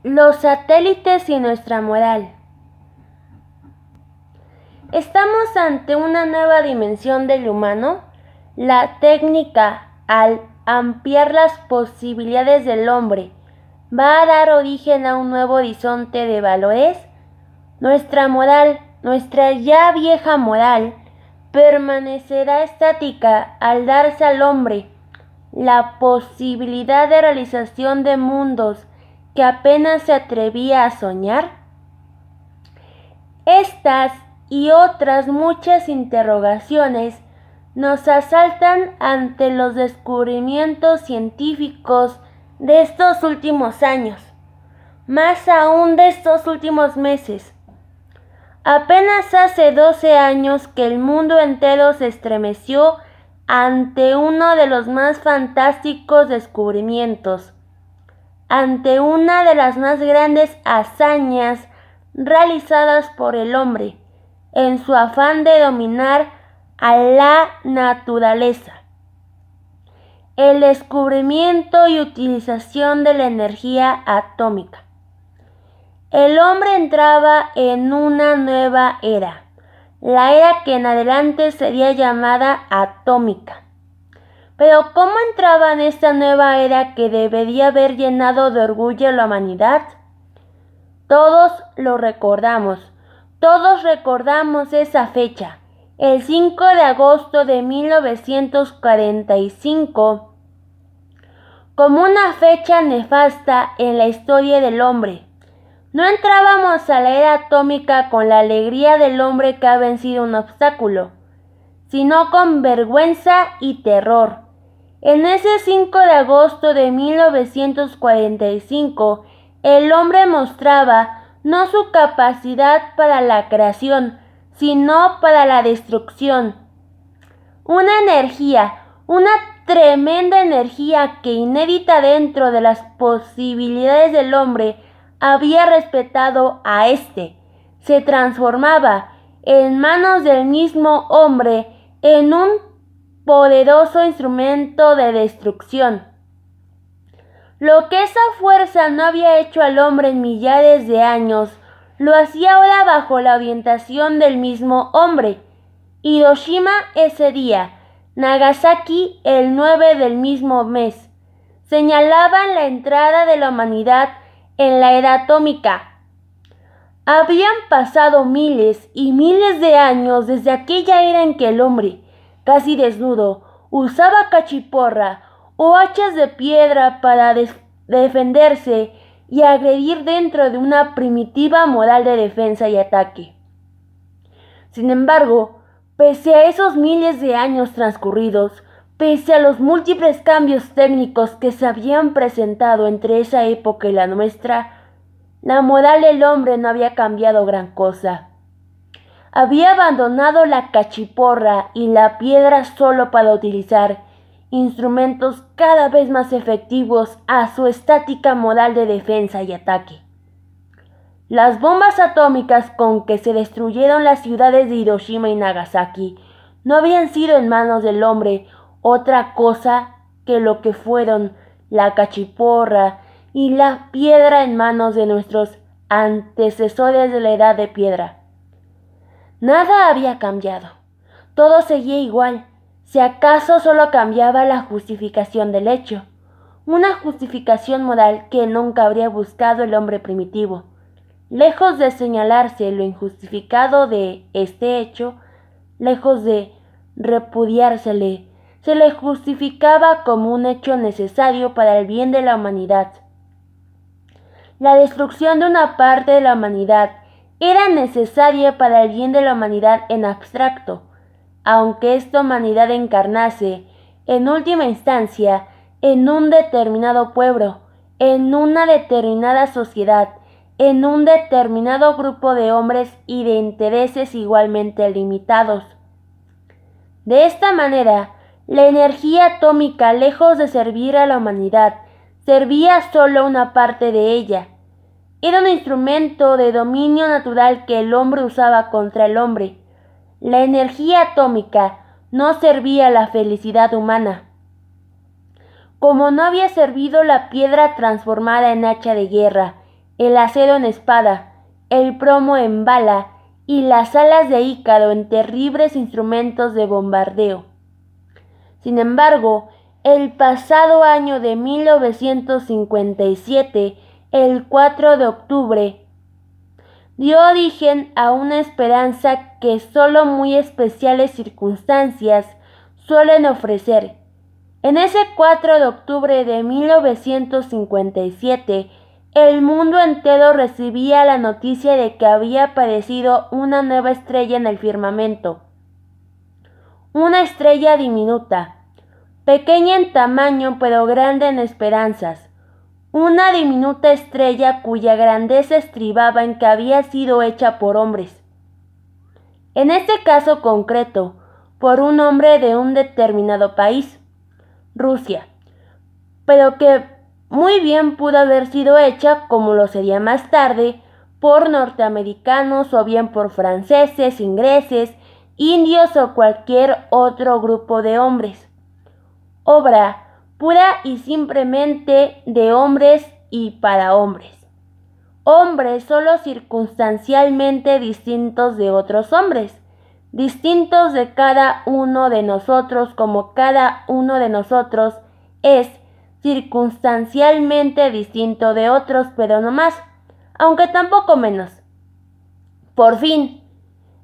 Los satélites y nuestra moral. Estamos ante una nueva dimensión del humano. La técnica, al ampliar las posibilidades del hombre, va a dar origen a un nuevo horizonte de valores. Nuestra moral, nuestra ya vieja moral, permanecerá estática al darse al hombre la posibilidad de realización de mundos que apenas se atrevía a soñar. Estas y otras muchas interrogaciones nos asaltan ante los descubrimientos científicos de estos últimos años, más aún de estos últimos meses. Apenas hace 12 años que el mundo entero se estremeció ante uno de los más fantásticos descubrimientos, ante una de las más grandes hazañas realizadas por el hombre en su afán de dominar a la naturaleza: el descubrimiento y utilización de la energía atómica. El hombre entraba en una nueva era, la era que en adelante sería llamada atómica. Pero ¿cómo entraba en esta nueva era que debería haber llenado de orgullo a la humanidad? Todos lo recordamos, todos recordamos esa fecha, el 5 de agosto de 1945, como una fecha nefasta en la historia del hombre. No entrábamos a la era atómica con la alegría del hombre que ha vencido un obstáculo, sino con vergüenza y terror. En ese 5 de agosto de 1945, el hombre mostraba no su capacidad para la creación, sino para la destrucción. Una energía, una tremenda energía que, inédita dentro de las posibilidades del hombre, había respetado a éste, se transformaba en manos del mismo hombre en un poderoso instrumento de destrucción. Lo que esa fuerza no había hecho al hombre en millares de años, lo hacía ahora bajo la orientación del mismo hombre. Hiroshima ese día, Nagasaki el 9 del mismo mes, señalaban la entrada de la humanidad en la era atómica. Habían pasado miles y miles de años desde aquella era en que el hombre, casi desnudo, usaba cachiporra o hachas de piedra para defenderse y agredir dentro de una primitiva moral de defensa y ataque. Sin embargo, pese a esos miles de años transcurridos, pese a los múltiples cambios técnicos que se habían presentado entre esa época y la nuestra, la moral del hombre no había cambiado gran cosa. Había abandonado la cachiporra y la piedra solo para utilizar instrumentos cada vez más efectivos a su estática moral de defensa y ataque. Las bombas atómicas con que se destruyeron las ciudades de Hiroshima y Nagasaki no habían sido en manos del hombre otra cosa que lo que fueron la cachiporra y la piedra en manos de nuestros antecesores de la edad de piedra. Nada había cambiado, todo seguía igual, si acaso solo cambiaba la justificación del hecho, una justificación moral que nunca habría buscado el hombre primitivo. Lejos de señalarse lo injustificado de este hecho, lejos de repudiársele, se le justificaba como un hecho necesario para el bien de la humanidad. La destrucción de una parte de la humanidad era necesaria para el bien de la humanidad en abstracto, aunque esta humanidad encarnase, en última instancia, en un determinado pueblo, en una determinada sociedad, en un determinado grupo de hombres y de intereses igualmente limitados. De esta manera, la energía atómica, lejos de servir a la humanidad, servía solo a una parte de ella. Era un instrumento de dominio natural que el hombre usaba contra el hombre. La energía atómica no servía a la felicidad humana. Como no había servido la piedra transformada en hacha de guerra, el acero en espada, el plomo en bala y las alas de Ícaro en terribles instrumentos de bombardeo. Sin embargo, el pasado año de 1957, el 4 de octubre, dio origen a una esperanza que solo muy especiales circunstancias suelen ofrecer. En ese 4 de octubre de 1957, el mundo entero recibía la noticia de que había aparecido una nueva estrella en el firmamento. Una estrella diminuta, pequeña en tamaño pero grande en esperanzas. Una diminuta estrella cuya grandeza estribaba en que había sido hecha por hombres. En este caso concreto, por un hombre de un determinado país, Rusia, pero que muy bien pudo haber sido hecha, como lo sería más tarde, por norteamericanos o bien por franceses, ingleses, indios o cualquier otro grupo de hombres. Obra pura y simplemente de hombres y para hombres. Hombres solo circunstancialmente distintos de otros hombres, distintos de cada uno de nosotros como cada uno de nosotros es circunstancialmente distinto de otros, pero no más, aunque tampoco menos. Por fin,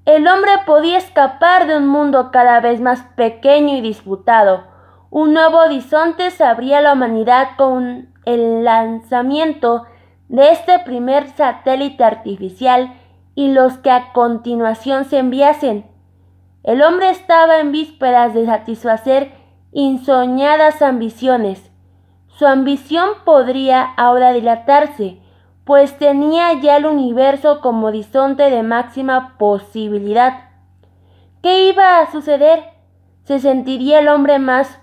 el hombre podía escapar de un mundo cada vez más pequeño y disputado. Un nuevo horizonte se abría a la humanidad con el lanzamiento de este primer satélite artificial y los que a continuación se enviasen. El hombre estaba en vísperas de satisfacer insoñadas ambiciones. Su ambición podría ahora dilatarse, pues tenía ya el universo como horizonte de máxima posibilidad. ¿Qué iba a suceder? ¿Se sentiría el hombre más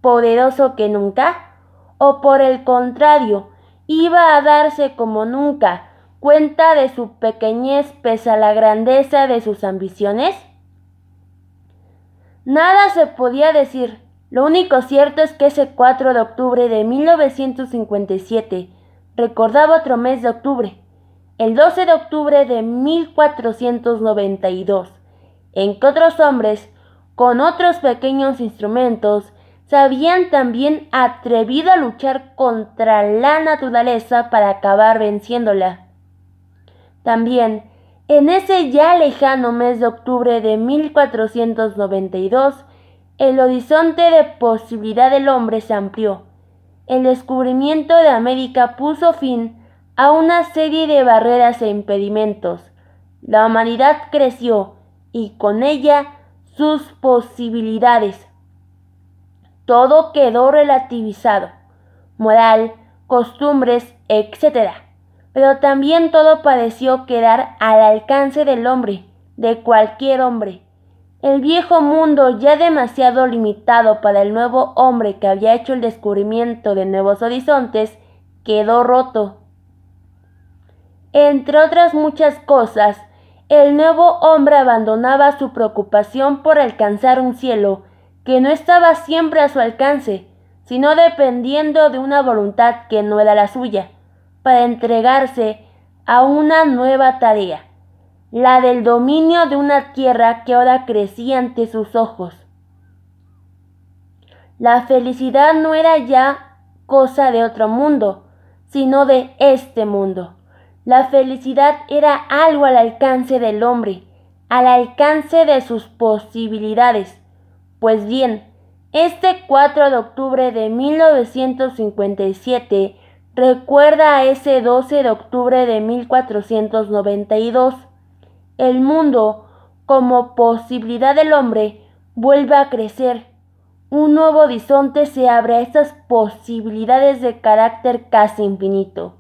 poderoso que nunca? ¿O por el contrario, iba a darse como nunca cuenta de su pequeñez pese a la grandeza de sus ambiciones? Nada se podía decir. Lo único cierto es que ese 4 de octubre de 1957 recordaba otro mes de octubre, el 12 de octubre de 1492, en que otros hombres, con otros pequeños instrumentos, se habían también atrevido a luchar contra la naturaleza para acabar venciéndola. También, en ese ya lejano mes de octubre de 1492, el horizonte de posibilidad del hombre se amplió. El descubrimiento de América puso fin a una serie de barreras e impedimentos. La humanidad creció y con ella sus posibilidades. Todo quedó relativizado, moral, costumbres, etc. Pero también todo pareció quedar al alcance del hombre, de cualquier hombre. El viejo mundo, ya demasiado limitado para el nuevo hombre que había hecho el descubrimiento de nuevos horizontes, quedó roto. Entre otras muchas cosas, el nuevo hombre abandonaba su preocupación por alcanzar un cielo que no estaba siempre a su alcance, sino dependiendo de una voluntad que no era la suya, para entregarse a una nueva tarea, la del dominio de una tierra que ahora crecía ante sus ojos. La felicidad no era ya cosa de otro mundo, sino de este mundo. La felicidad era algo al alcance del hombre, al alcance de sus posibilidades. Pues bien, este 4 de octubre de 1957 recuerda a ese 12 de octubre de 1492. El mundo, como posibilidad del hombre, vuelve a crecer. Un nuevo horizonte se abre a estas posibilidades de carácter casi infinito.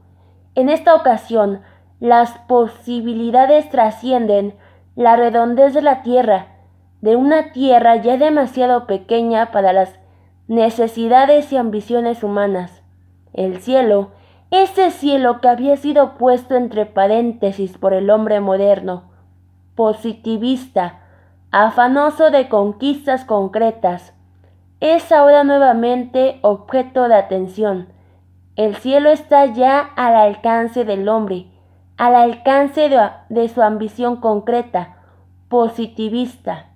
En esta ocasión, las posibilidades trascienden la redondez de la Tierra, de una Tierra ya demasiado pequeña para las necesidades y ambiciones humanas. El cielo, ese cielo que había sido puesto entre paréntesis por el hombre moderno, positivista, afanoso de conquistas concretas, es ahora nuevamente objeto de atención. El cielo está ya al alcance del hombre, al alcance de su ambición concreta, positivista.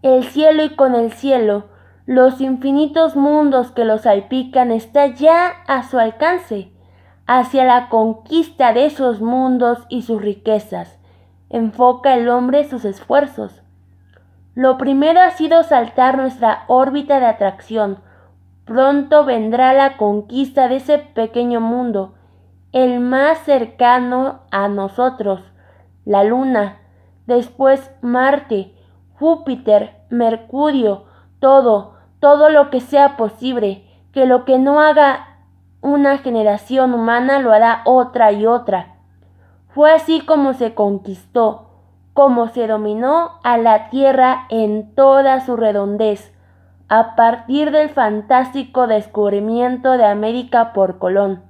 El cielo y con el cielo, los infinitos mundos que lo salpican está ya a su alcance. Hacia la conquista de esos mundos y sus riquezas, enfoca el hombre sus esfuerzos. Lo primero ha sido saltar nuestra órbita de atracción. Pronto vendrá la conquista de ese pequeño mundo, el más cercano a nosotros, la Luna, después Marte, Júpiter, Mercurio, todo lo que sea posible, que lo que no haga una generación humana lo hará otra y otra. Fue así como se conquistó, como se dominó a la Tierra en toda su redondez, a partir del fantástico descubrimiento de América por Colón.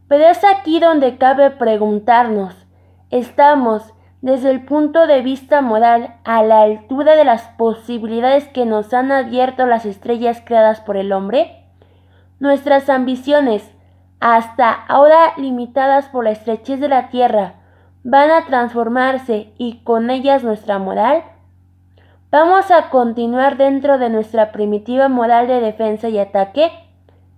Pero es aquí donde cabe preguntarnos, ¿estamos, desde el punto de vista moral, a la altura de las posibilidades que nos han abierto las estrellas creadas por el hombre? Nuestras ambiciones, hasta ahora limitadas por la estrechez de la tierra, van a transformarse y con ellas nuestra moral. ¿Vamos a continuar dentro de nuestra primitiva moral de defensa y ataque?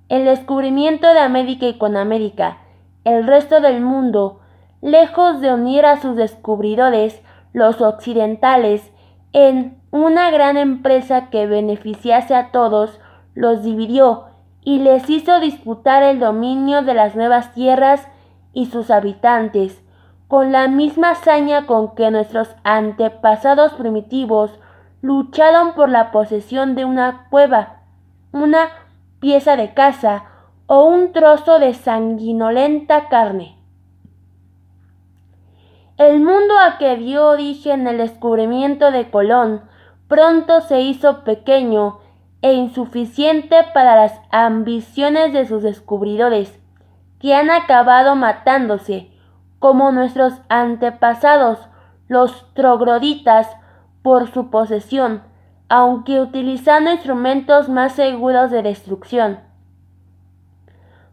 El descubrimiento de América y con América, el resto del mundo, lejos de unir a sus descubridores, los occidentales, en una gran empresa que beneficiase a todos, los dividió y les hizo disputar el dominio de las nuevas tierras y sus habitantes, con la misma hazaña con que nuestros antepasados primitivos lucharon por la posesión de una cueva, una pieza de casa o un trozo de sanguinolenta carne. El mundo a que dio origen el descubrimiento de Colón pronto se hizo pequeño e insuficiente para las ambiciones de sus descubridores, que han acabado matándose, como nuestros antepasados, los trogloditas, por su posesión, aunque utilizando instrumentos más seguros de destrucción.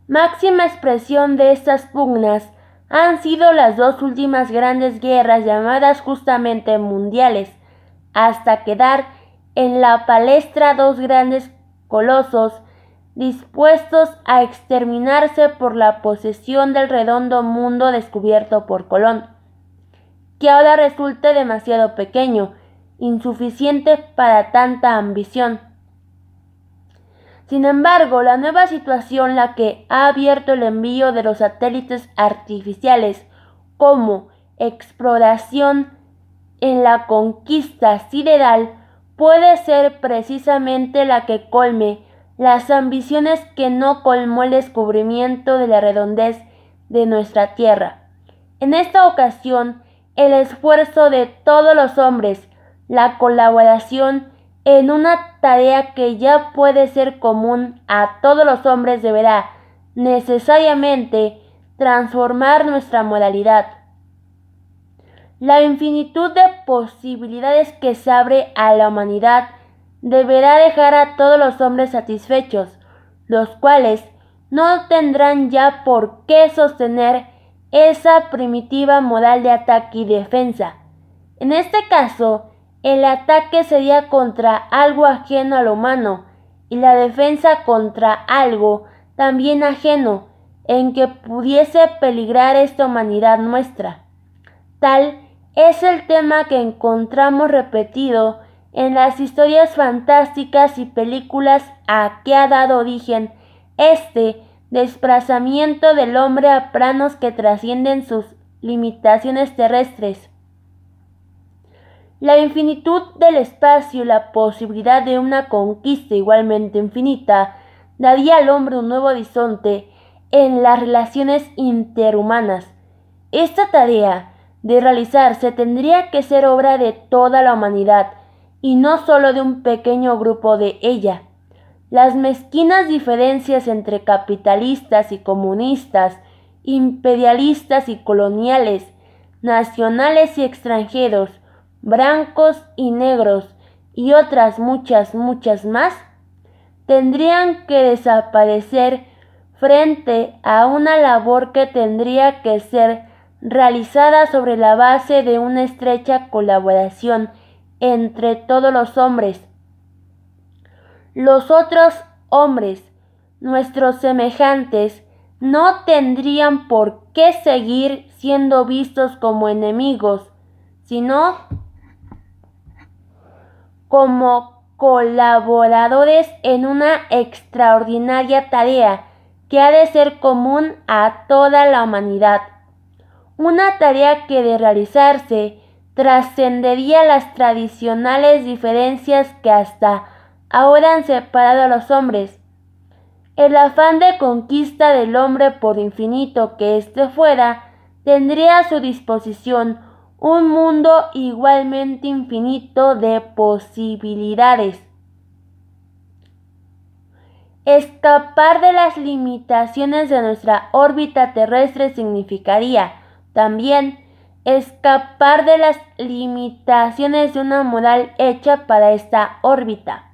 Máxima expresión de estas pugnas han sido las dos últimas grandes guerras llamadas justamente mundiales, hasta quedar en la palestra dos grandes colosos dispuestos a exterminarse por la posesión del redondo mundo descubierto por Colón, que ahora resulta demasiado pequeño, insuficiente para tanta ambición. Sin embargo, la nueva situación, la que ha abierto el envío de los satélites artificiales como exploración en la conquista sideral, puede ser precisamente la que colme las ambiciones que no colmó el descubrimiento de la redondez de nuestra tierra. En esta ocasión, el esfuerzo de todos los hombres, la colaboración en una tarea que ya puede ser común a todos los hombres, deberá necesariamente transformar nuestra moralidad. La infinitud de posibilidades que se abre a la humanidad deberá dejar a todos los hombres satisfechos, los cuales no tendrán ya por qué sostener esa primitiva moral de ataque y defensa. En este caso, el ataque sería contra algo ajeno a lo humano y la defensa contra algo también ajeno en que pudiese peligrar esta humanidad nuestra. Tal es el tema que encontramos repetido en las historias fantásticas y películas a que ha dado origen este desplazamiento del hombre a planos que trascienden sus limitaciones terrestres. La infinitud del espacio y la posibilidad de una conquista igualmente infinita daría al hombre un nuevo horizonte en las relaciones interhumanas. Esta tarea de realizarse tendría que ser obra de toda la humanidad y no solo de un pequeño grupo de ella. Las mezquinas diferencias entre capitalistas y comunistas, imperialistas y coloniales, nacionales y extranjeros, blancos y negros, y otras muchas más, tendrían que desaparecer frente a una labor que tendría que ser realizada sobre la base de una estrecha colaboración entre todos los hombres. Los otros hombres, nuestros semejantes, no tendrían por qué seguir siendo vistos como enemigos, sino como colaboradores en una extraordinaria tarea que ha de ser común a toda la humanidad. Una tarea que de realizarse trascendería las tradicionales diferencias que hasta ahora han separado a los hombres. El afán de conquista del hombre, por infinito que éste fuera, tendría a su disposición un mundo igualmente infinito de posibilidades. Escapar de las limitaciones de nuestra órbita terrestre significaría también escapar de las limitaciones de una moral hecha para esta órbita.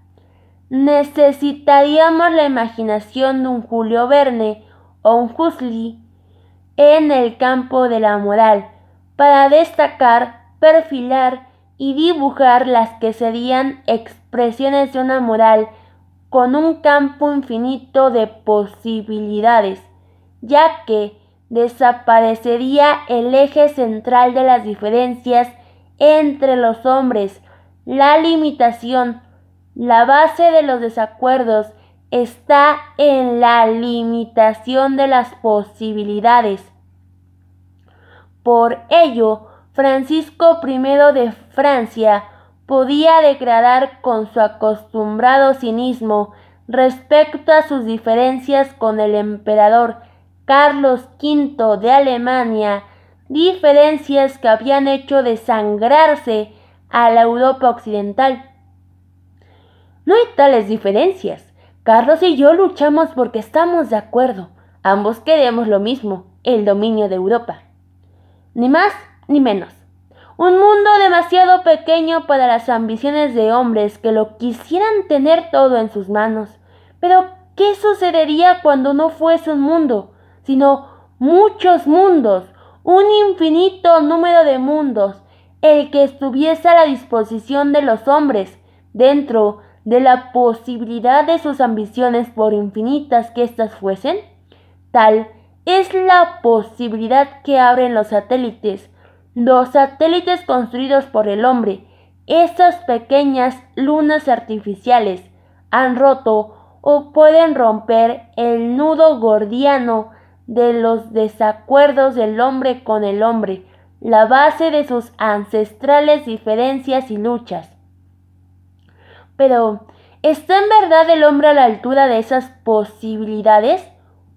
Necesitaríamos la imaginación de un Julio Verne o un Huxley en el campo de la moral para destacar, perfilar y dibujar las que serían expresiones de una moral con un campo infinito de posibilidades, ya que desaparecería el eje central de las diferencias entre los hombres, la limitación. La base de los desacuerdos está en la limitación de las posibilidades. Por ello, Francisco I de Francia podía declarar con su acostumbrado cinismo respecto a sus diferencias con el emperador Carlos V de Alemania, diferencias que habían hecho desangrarse a la Europa occidental. No hay tales diferencias. Carlos y yo luchamos porque estamos de acuerdo. Ambos queremos lo mismo, el dominio de Europa. Ni más ni menos. Un mundo demasiado pequeño para las ambiciones de hombres que lo quisieran tener todo en sus manos. Pero, ¿qué sucedería cuando no fuese un mundo, sino muchos mundos, un infinito número de mundos, el que estuviese a la disposición de los hombres, dentro de la posibilidad de sus ambiciones por infinitas que éstas fuesen? Tal es la posibilidad que abren los satélites construidos por el hombre. Estas pequeñas lunas artificiales han roto o pueden romper el nudo gordiano de los desacuerdos del hombre con el hombre, la base de sus ancestrales diferencias y luchas. Pero, ¿está en verdad el hombre a la altura de esas posibilidades?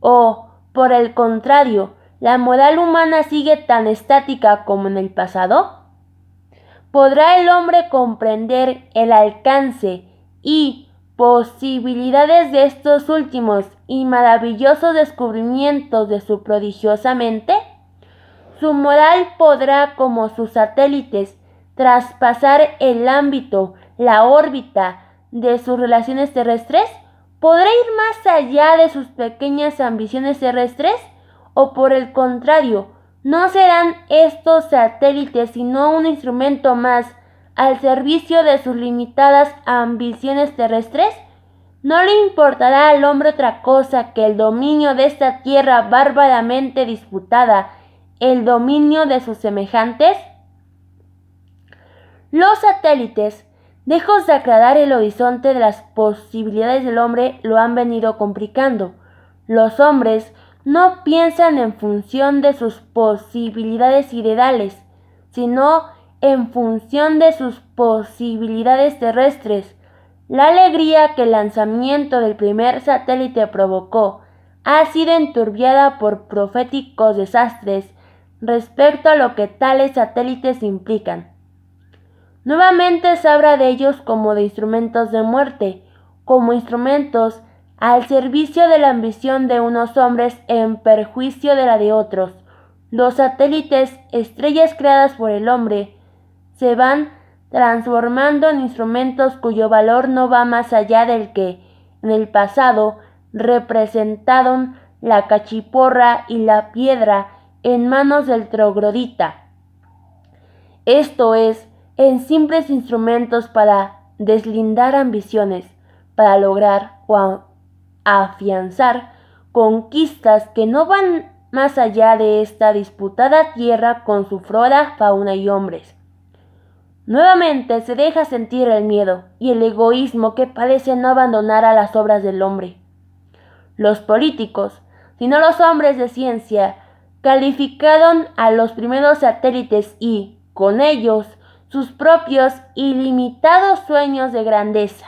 ¿O, por el contrario, la moral humana sigue tan estática como en el pasado? ¿Podrá el hombre comprender el alcance y posibilidades de estos últimos y maravillosos descubrimientos de su prodigiosa mente? ¿Su moral podrá, como sus satélites, traspasar el ámbito, la órbita de sus relaciones terrestres? ¿Podrá ir más allá de sus pequeñas ambiciones terrestres? ¿O por el contrario, no serán estos satélites sino un instrumento más al servicio de sus limitadas ambiciones terrestres? ¿No le importará al hombre otra cosa que el dominio de esta tierra bárbaramente disputada, el dominio de sus semejantes? Los satélites, lejos de aclarar el horizonte de las posibilidades del hombre, lo han venido complicando. Los hombres no piensan en función de sus posibilidades ideales, sino en función de sus posibilidades terrestres. La alegría que el lanzamiento del primer satélite provocó ha sido enturbiada por proféticos desastres respecto a lo que tales satélites implican. Nuevamente se habla de ellos como de instrumentos de muerte, como instrumentos al servicio de la ambición de unos hombres en perjuicio de la de otros. Los satélites, estrellas creadas por el hombre, se van transformando en instrumentos cuyo valor no va más allá del que en el pasado representaron la cachiporra y la piedra en manos del troglodita. Esto es, en simples instrumentos para deslindar ambiciones, para lograr o afianzar conquistas que no van más allá de esta disputada tierra con su flora, fauna y hombres. Nuevamente se deja sentir el miedo y el egoísmo que parece no abandonar a las obras del hombre. Los políticos, sino los hombres de ciencia, calificaron a los primeros satélites y, con ellos, sus propios ilimitados sueños de grandeza,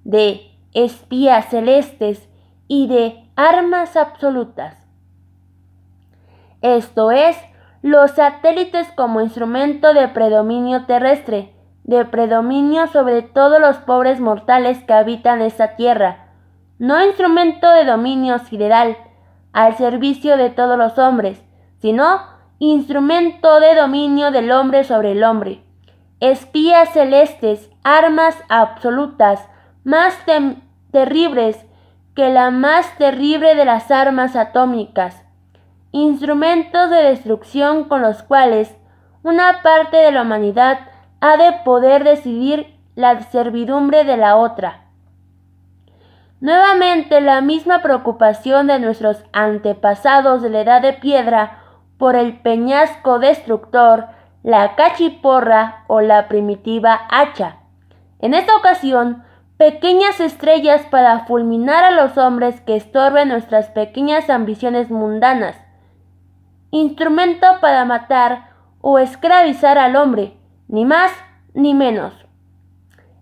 de espías celestes y de armas absolutas. Esto es, los satélites como instrumento de predominio terrestre, de predominio sobre todos los pobres mortales que habitan esta tierra, no instrumento de dominio sideral, al servicio de todos los hombres, sino instrumento de dominio del hombre sobre el hombre. Espías celestes, armas absolutas, más terribles que la más terrible de las armas atómicas, instrumentos de destrucción con los cuales una parte de la humanidad ha de poder decidir la servidumbre de la otra. Nuevamente la misma preocupación de nuestros antepasados de la edad de piedra por el peñasco destructor, la cachiporra o la primitiva hacha. En esta ocasión, pequeñas estrellas para fulminar a los hombres que estorben nuestras pequeñas ambiciones mundanas. Instrumento para matar o esclavizar al hombre, ni más ni menos.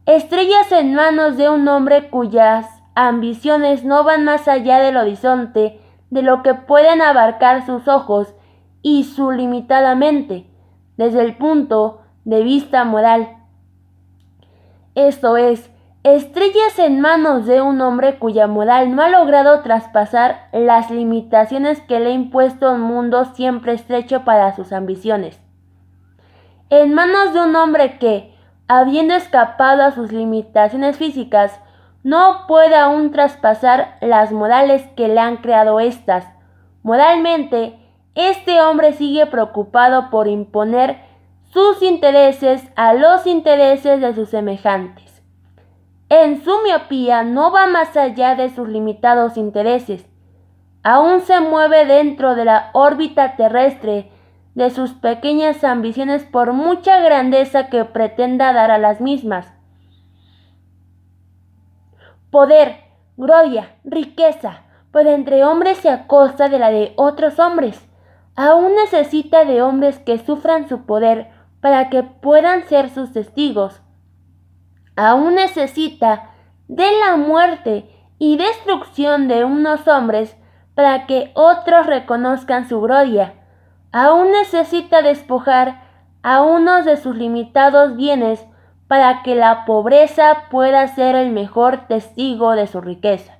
Estrellas en manos de un hombre cuyas ambiciones no van más allá del horizonte de lo que pueden abarcar sus ojos y su limitada mente, desde el punto de vista moral. Esto es, estrellas en manos de un hombre cuya moral no ha logrado traspasar las limitaciones que le ha impuesto un mundo siempre estrecho para sus ambiciones. En manos de un hombre que, habiendo escapado a sus limitaciones físicas, no puede aún traspasar las morales que le han creado éstas. Moralmente, este hombre sigue preocupado por imponer sus intereses a los intereses de sus semejantes. En su miopía no va más allá de sus limitados intereses. Aún se mueve dentro de la órbita terrestre de sus pequeñas ambiciones por mucha grandeza que pretenda dar a las mismas. Poder, gloria, riqueza, pues entre hombres y a costa de la de otros hombres. Aún necesita de hombres que sufran su poder para que puedan ser sus testigos. Aún necesita de la muerte y destrucción de unos hombres para que otros reconozcan su gloria. Aún necesita despojar a unos de sus limitados bienes para que la pobreza pueda ser el mejor testigo de su riqueza.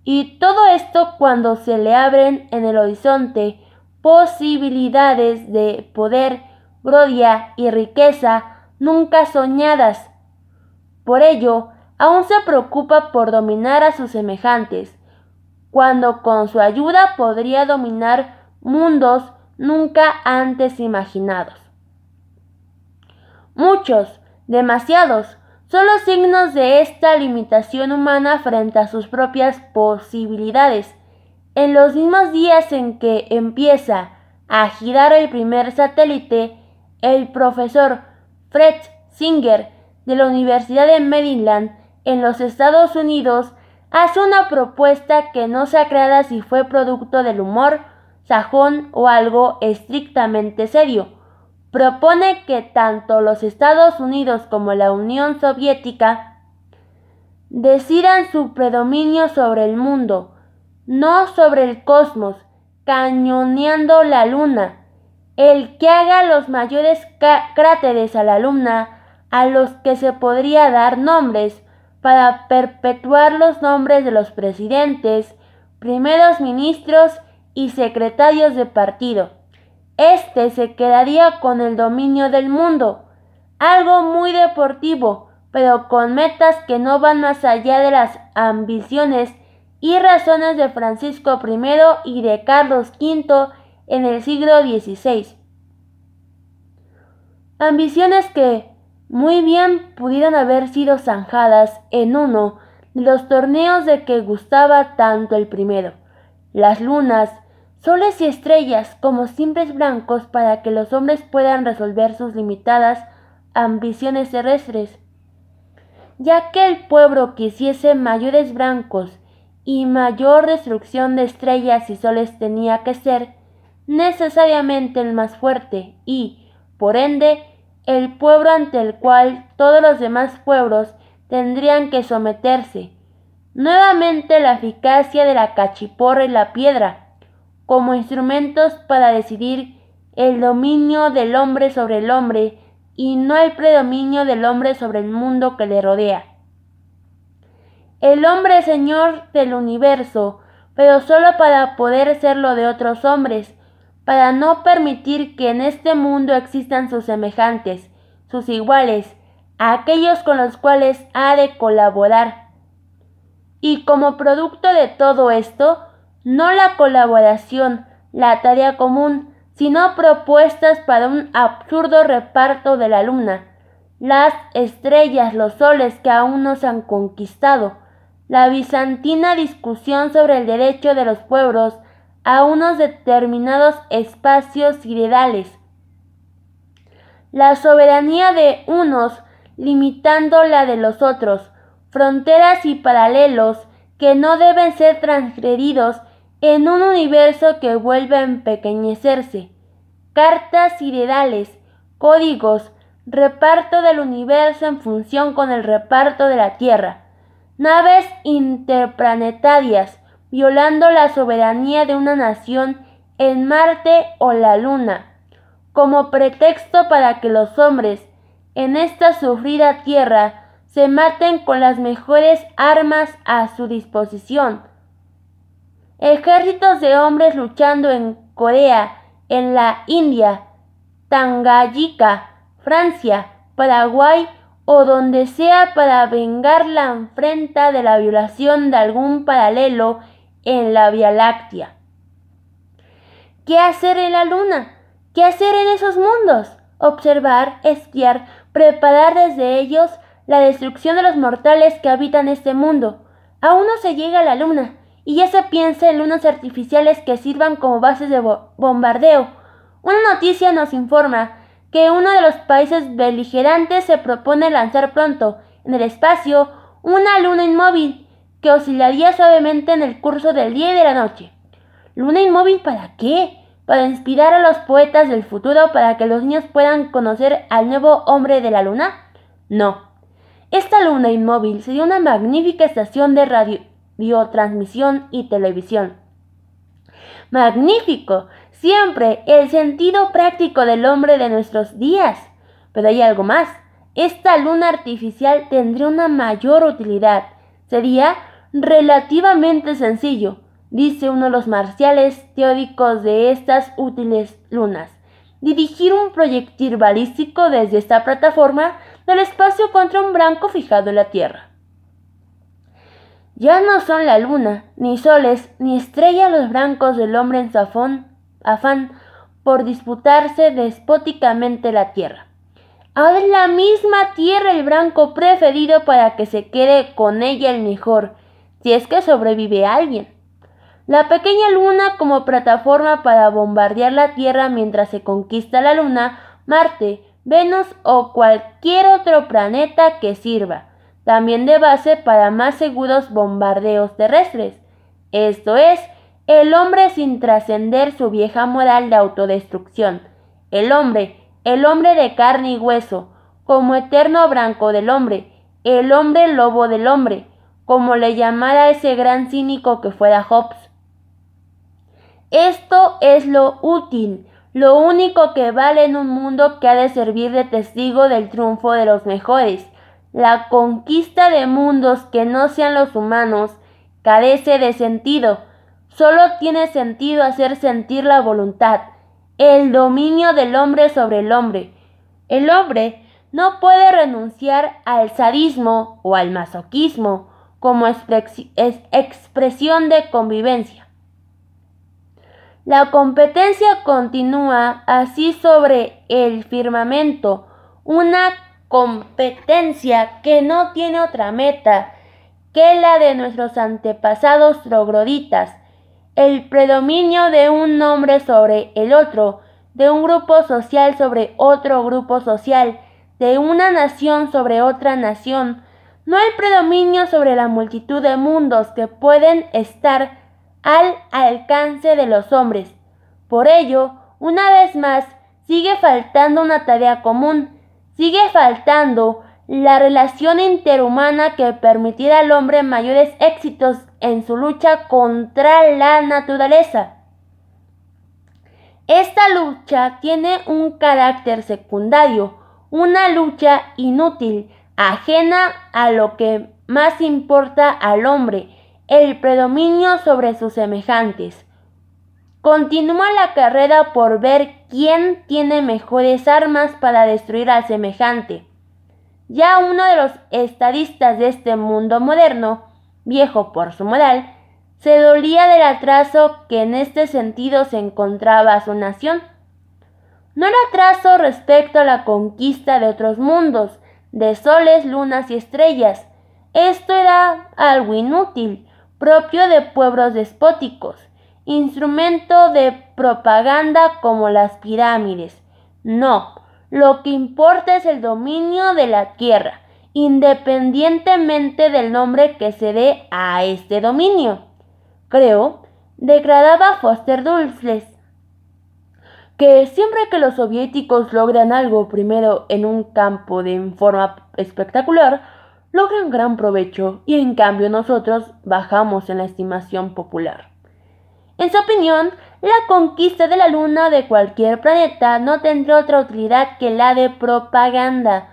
Y todo esto cuando se le abren en el horizonte posibilidades de poder, gloria y riqueza nunca soñadas. Por ello, aún se preocupa por dominar a sus semejantes, cuando con su ayuda podría dominar mundos nunca antes imaginados. Muchos, demasiados, son los signos de esta limitación humana frente a sus propias posibilidades. En los mismos días en que empieza a girar el primer satélite, el profesor Fred Singer de la Universidad de Maryland en los Estados Unidos hace una propuesta que no se aclara si fue producto del humor, sajón o algo estrictamente serio. Propone que tanto los Estados Unidos como la Unión Soviética decidan su predominio sobre el mundo, no sobre el cosmos, cañoneando la luna. El que haga los mayores cráteres a la luna, a los que se podría dar nombres, para perpetuar los nombres de los presidentes, primeros ministros y secretarios de partido. Este se quedaría con el dominio del mundo, algo muy deportivo, pero con metas que no van más allá de las ambiciones y razones de Francisco I y de Carlos V en el siglo XVI. Ambiciones que muy bien pudieron haber sido zanjadas en uno de los torneos de que gustaba tanto el primero: las lunas, soles y estrellas como simples blancos para que los hombres puedan resolver sus limitadas ambiciones terrestres. Ya que el pueblo quisiese mayores blancos y mayor destrucción de estrellas y soles, tenía que ser necesariamente el más fuerte y, por ende, el pueblo ante el cual todos los demás pueblos tendrían que someterse. Nuevamente la eficacia de la cachiporra y la piedra como instrumentos para decidir el dominio del hombre sobre el hombre y no el predominio del hombre sobre el mundo que le rodea. El hombre es señor del universo, pero solo para poder serlo de otros hombres, para no permitir que en este mundo existan sus semejantes, sus iguales, aquellos con los cuales ha de colaborar. Y como producto de todo esto, no la colaboración, la tarea común, sino propuestas para un absurdo reparto de la luna, las estrellas, los soles que aún no se han conquistado, la bizantina discusión sobre el derecho de los pueblos a unos determinados espacios siderales, la soberanía de unos limitando la de los otros, fronteras y paralelos que no deben ser transgredidos en un universo que vuelve a empequeñecerse, cartas siderales, códigos, reparto del universo en función con el reparto de la Tierra, naves interplanetarias violando la soberanía de una nación en Marte o la Luna, como pretexto para que los hombres en esta sufrida tierra se maten con las mejores armas a su disposición. Ejércitos de hombres luchando en Corea, en la India, Tanganyika, Francia, Paraguay o donde sea para vengar la afrenta de la violación de algún paralelo en la Vía Láctea. ¿Qué hacer en la Luna? ¿Qué hacer en esos mundos? Observar, espiar, preparar desde ellos la destrucción de los mortales que habitan este mundo. Aún no se llega a la Luna, y ya se piensa en lunas artificiales que sirvan como bases de bombardeo. Una noticia nos informa que uno de los países beligerantes se propone lanzar pronto, en el espacio, una luna inmóvil que oscilaría suavemente en el curso del día y de la noche. ¿Luna inmóvil para qué? ¿Para inspirar a los poetas del futuro para que los niños puedan conocer al nuevo hombre de la luna? No. Esta luna inmóvil sería una magnífica estación de radiotransmisión y televisión. ¡Magnífico! Siempre el sentido práctico del hombre de nuestros días. Pero hay algo más. Esta luna artificial tendría una mayor utilidad. Sería relativamente sencillo, dice uno de los marciales teóricos de estas útiles lunas, dirigir un proyectil balístico desde esta plataforma del espacio contra un blanco fijado en la Tierra. Ya no son la luna, ni soles, ni estrellas los blancos del hombre en su afán por disputarse despóticamente la Tierra. Ahora es la misma Tierra el blanco preferido para que se quede con ella el mejor, si es que sobrevive alguien. La pequeña luna como plataforma para bombardear la Tierra mientras se conquista la Luna, Marte, Venus o cualquier otro planeta que sirva, también de base para más seguros bombardeos terrestres. Esto es, el hombre sin trascender su vieja moral de autodestrucción. El hombre de carne y hueso, como eterno blanco del hombre, el hombre lobo del hombre, como le llamara ese gran cínico que fuera Hobbes. Esto es lo útil, lo único que vale en un mundo que ha de servir de testigo del triunfo de los mejores. La conquista de mundos que no sean los humanos carece de sentido. Solo tiene sentido hacer sentir la voluntad, el dominio del hombre sobre el hombre. El hombre no puede renunciar al sadismo o al masoquismo como expresión de convivencia. La competencia continúa así sobre el firmamento, una competencia que no tiene otra meta que la de nuestros antepasados trogloditas, el predominio de un hombre sobre el otro, de un grupo social sobre otro grupo social, de una nación sobre otra nación, no el predominio sobre la multitud de mundos que pueden estar al alcance de los hombres. Por ello, una vez más, sigue faltando una tarea común, sigue faltando la relación interhumana que permitiera al hombre mayores éxitos en su lucha contra la naturaleza. Esta lucha tiene un carácter secundario, una lucha inútil, ajena a lo que más importa al hombre, el predominio sobre sus semejantes. Continúa la carrera por ver quién tiene mejores armas para destruir al semejante. Ya uno de los estadistas de este mundo moderno, viejo por su moral, se dolía del atraso que en este sentido se encontraba su nación. No el atraso respecto a la conquista de otros mundos, de soles, lunas y estrellas. Esto era algo inútil, propio de pueblos despóticos, instrumento de propaganda como las pirámides. No, lo que importa es el dominio de la tierra, independientemente del nombre que se dé a este dominio. Creo, declaraba Foster Dulles, que siempre que los soviéticos logran algo primero en un campo de forma espectacular, logran gran provecho y en cambio nosotros bajamos en la estimación popular. En su opinión, la conquista de la luna de cualquier planeta no tendrá otra utilidad que la de propaganda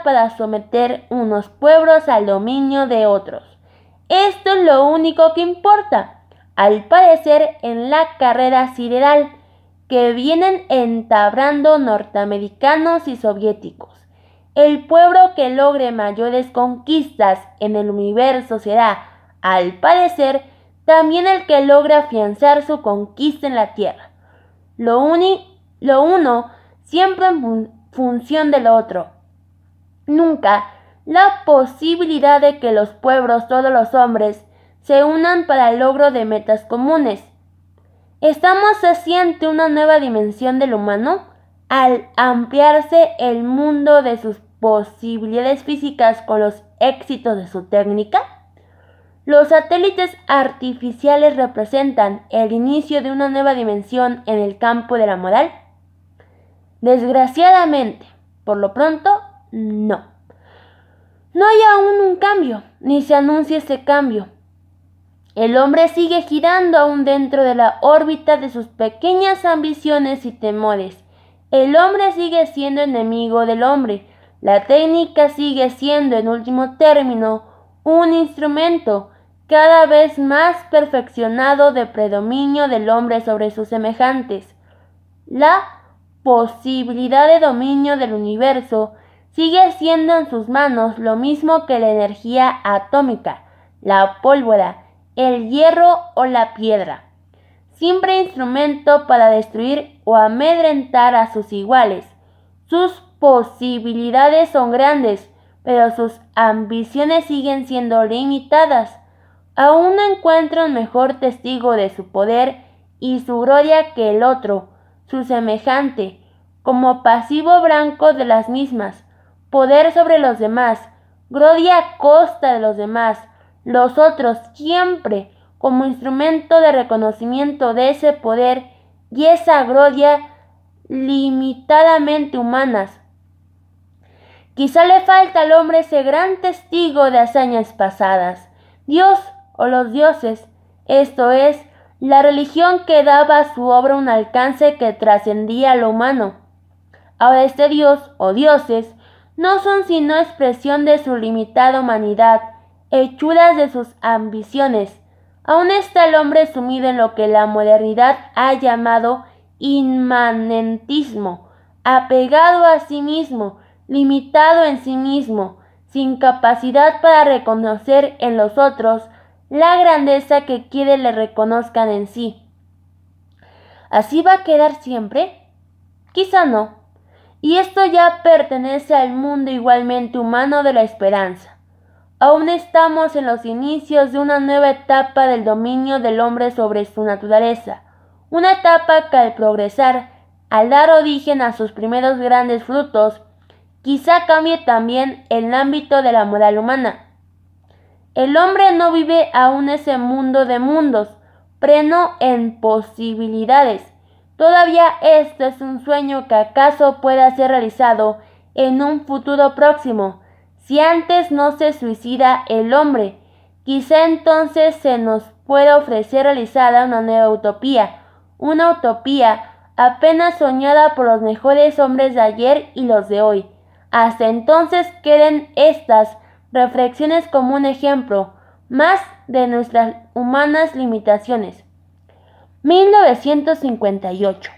para someter unos pueblos al dominio de otros. Esto es lo único que importa, al parecer, en la carrera sideral que vienen entablando norteamericanos y soviéticos. El pueblo que logre mayores conquistas en el universo será, al parecer, también el que logra afianzar su conquista en la Tierra. Lo uno siempre en función del otro. Nunca la posibilidad de que los pueblos, todos los hombres, se unan para el logro de metas comunes. ¿Estamos así ante una nueva dimensión del humano? Al ampliarse el mundo de sus posibilidades físicas con los éxitos de su técnica. Los satélites artificiales representan el inicio de una nueva dimensión en el campo de la moral. Desgraciadamente, por lo pronto, no. No hay aún un cambio, ni se anuncia ese cambio. El hombre sigue girando aún dentro de la órbita de sus pequeñas ambiciones y temores. El hombre sigue siendo enemigo del hombre. La técnica sigue siendo, en último término, un instrumento cada vez más perfeccionado de predominio del hombre sobre sus semejantes. La posibilidad de dominio del universo sigue siendo en sus manos lo mismo que la energía atómica, la pólvora, el hierro o la piedra. Siempre instrumento para destruir o amedrentar a sus iguales. Sus posibilidades son grandes, pero sus ambiciones siguen siendo limitadas. Aún no encuentra un mejor testigo de su poder y su gloria que el otro, su semejante, como pasivo blanco de las mismas, poder sobre los demás, gloria a costa de los demás, los otros siempre como instrumento de reconocimiento de ese poder y esa gloria limitadamente humanas. Quizá le falta al hombre ese gran testigo de hazañas pasadas. Dios o los dioses, esto es, la religión que daba a su obra un alcance que trascendía lo humano. Ahora este Dios o dioses no son sino expresión de su limitada humanidad, hechuras de sus ambiciones. Aún está el hombre sumido en lo que la modernidad ha llamado inmanentismo, apegado a sí mismo, limitado en sí mismo, sin capacidad para reconocer en los otros la grandeza que quiere le reconozcan en sí. ¿Así va a quedar siempre? Quizá no. Y esto ya pertenece al mundo igualmente humano de la esperanza. Aún estamos en los inicios de una nueva etapa del dominio del hombre sobre su naturaleza, una etapa que al progresar, al dar origen a sus primeros grandes frutos, quizá cambie también el ámbito de la moral humana. El hombre no vive aún ese mundo de mundos, pleno en posibilidades. Todavía esto es un sueño que acaso pueda ser realizado en un futuro próximo, si antes no se suicida el hombre. Quizá entonces se nos pueda ofrecer realizada una nueva utopía, una utopía apenas soñada por los mejores hombres de ayer y los de hoy. Hasta entonces queden estas reflexiones como un ejemplo más de nuestras humanas limitaciones. 1958